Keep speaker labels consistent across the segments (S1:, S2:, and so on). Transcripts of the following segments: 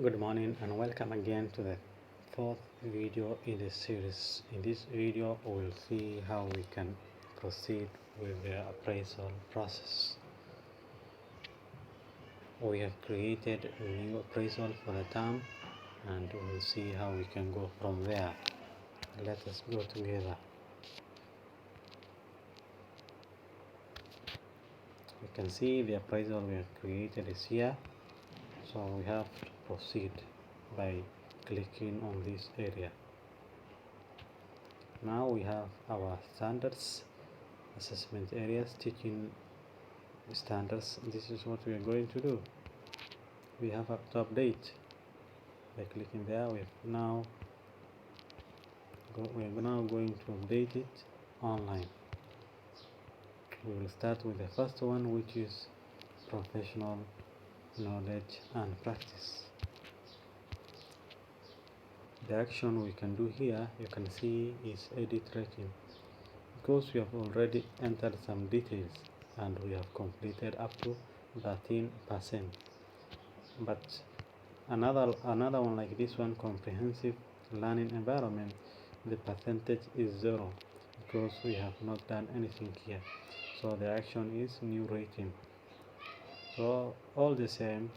S1: Good morning and welcome again to the fourth video in this series. In this video we'll see how we can proceed with the appraisal process. We have created a new appraisal for the term and we'll see how we can go from there. Let us go together. You can see the appraisal we have created is here, so we have to proceed by clicking on this area. Now we have our standards, assessment areas, teaching standards. This is what we are going to do. We have to update by clicking there. We are now going to update it online. We will start with the first one, which is professional knowledge and practice. The action we can do here, you can see, is edit rating, because we have already entered some details and we have completed up to 13%. But another one like this one, comprehensive learning environment, the percentage is 0 because we have not done anything here. So the action is new rating. So all the same,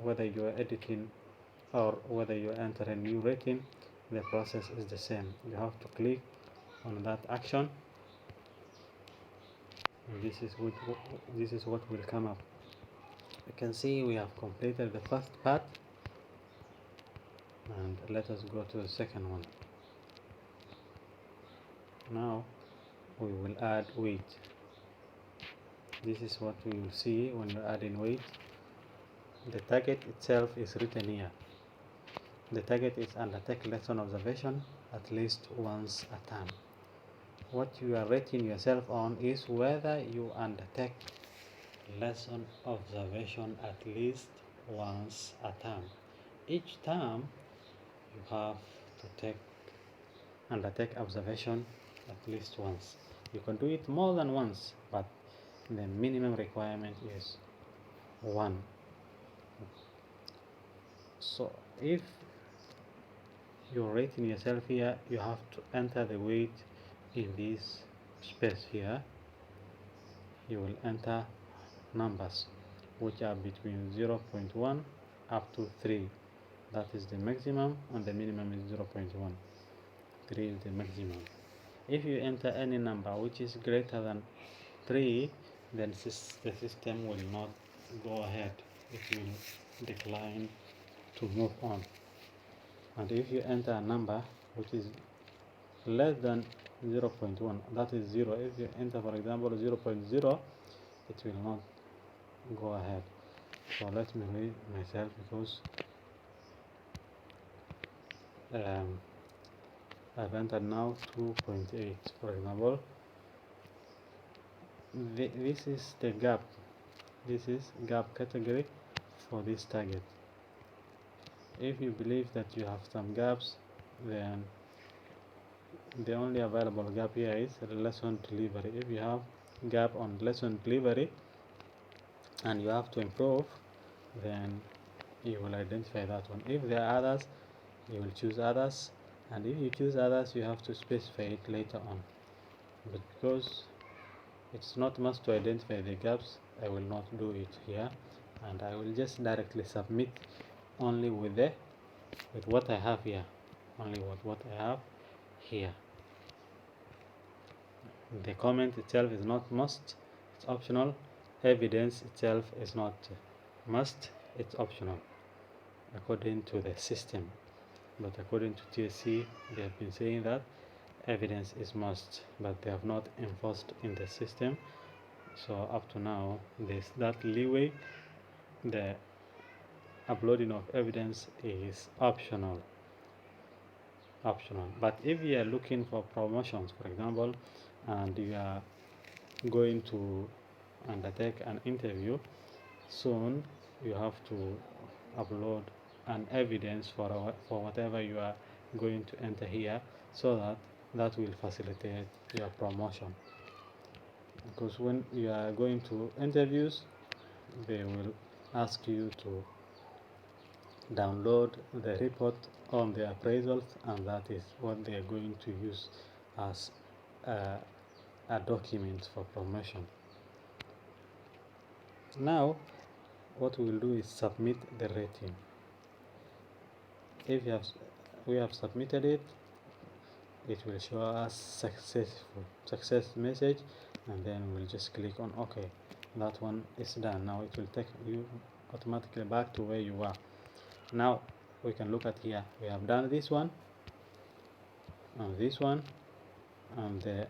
S1: whether you are editing or whether you enter a new rating, the process is the same. You have to click on that action and this is what will come up. You can see we have completed the first part, and let us go to the second one. Now we will add weight. This is what we will see when we're adding weight. The target itself is written here. The target is undertake lesson observation at least once a term. What you are rating yourself on is whether you undertake lesson observation at least once a term. Each term you have to undertake observation at least once. You can do it more than once, but the minimum requirement is 1. So if you're rating yourself here, you have to enter the weight in this space here. You will enter numbers which are between 0.1 up to 3. That is the maximum, and the minimum is 0.1. 3 is the maximum. If you enter any number which is greater than 3, then the system will not go ahead. It will decline to move on. And if you enter a number which is less than 0.1, that is 0. If you enter, for example, 0.0, it will not go ahead. So let me read myself, because I've entered now 2.8, for example. This is the gap. This is gap category for this target. If you believe that you have some gaps, then the only available gap here is lesson delivery. If you have gap on lesson delivery and you have to improve, then you will identify that one. If there are others, you will choose others, and if you choose others, you have to specify it later on. But because it's not must to identify the gaps, I will not do it here, and I will just directly submit only with what I have here, only with what I have here. The comment itself is not must, it's optional. Evidence itself is not must, it's optional according to the system. But according to TSC, they have been saying that evidence is must, but they have not enforced in the system. So up to now, there's that leeway. The uploading of evidence is optional. But if you are looking for promotions, for example, and you are going to undertake an interview soon, you have to upload an evidence for whatever you are going to enter here, so that will facilitate your promotion. Because when you are going to interviews, they will ask you to download the report on the appraisals, and that is what they are going to use as a document for promotion. Now what we will do is submit the rating. If we have submitted it, it will show us success message, and then we'll just click on OK. That one is done. Now it will take you automatically back to where you are. Now we can look at here. We have done this one and this one, and the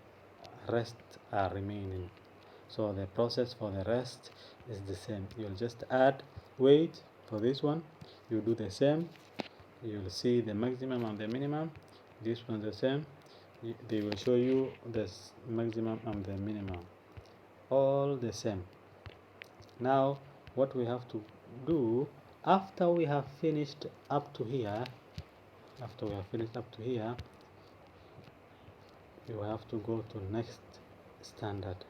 S1: rest are remaining. So the process for the rest is the same. You'll just add weight for this one. You do the same. You'll see the maximum and the minimum. This one's the same. They will show you the maximum and the minimum, all the same. Now what we have to do after we have finished up to here, you have to go to next standard.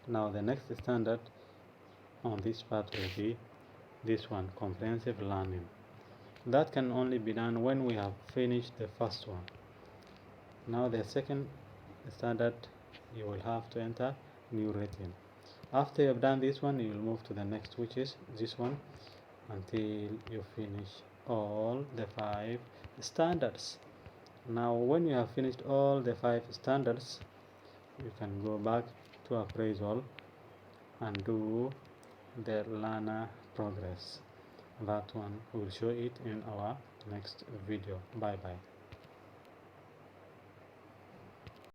S1: Now the next standard on this part will be this one, comprehensive learning. That can only be done when we have finished the first one. Now the second standard, you will have to enter new rating. After you have done this one, you will move to the next, which is this one, until you finish all the 5 standards. Now when you have finished all the 5 standards, you can go back to appraisal and do the learner progress. That one will show it in our next video. Bye bye.